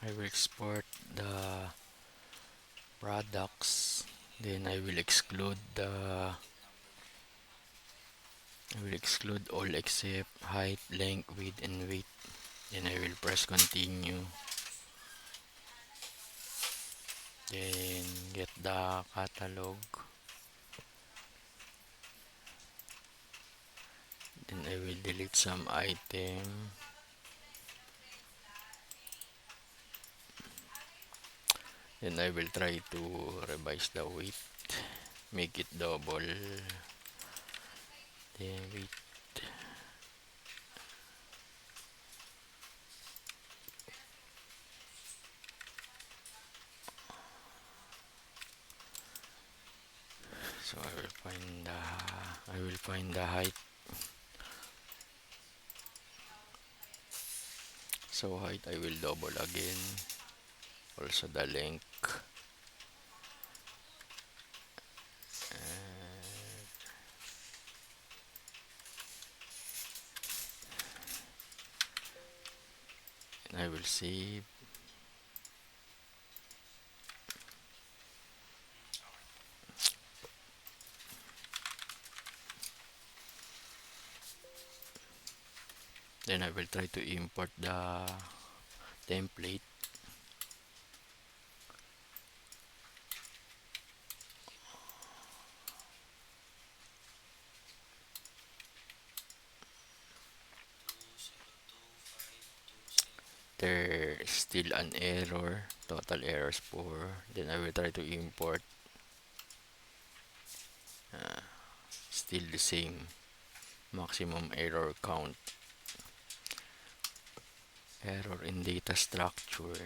I will export the products, then I will exclude all except height, length, width, and weight. Then I will press continue. Then get the catalog. Then I will delete some item. Then I will try to revise the weight. Make it double. Then weight. So I will find the height. So height I will double again. Also the length. And I will save. Then I will try to import the template. There's still an error. Total errors 4. Then I will try to import. Still the same. Maximum error count. Error in data structure.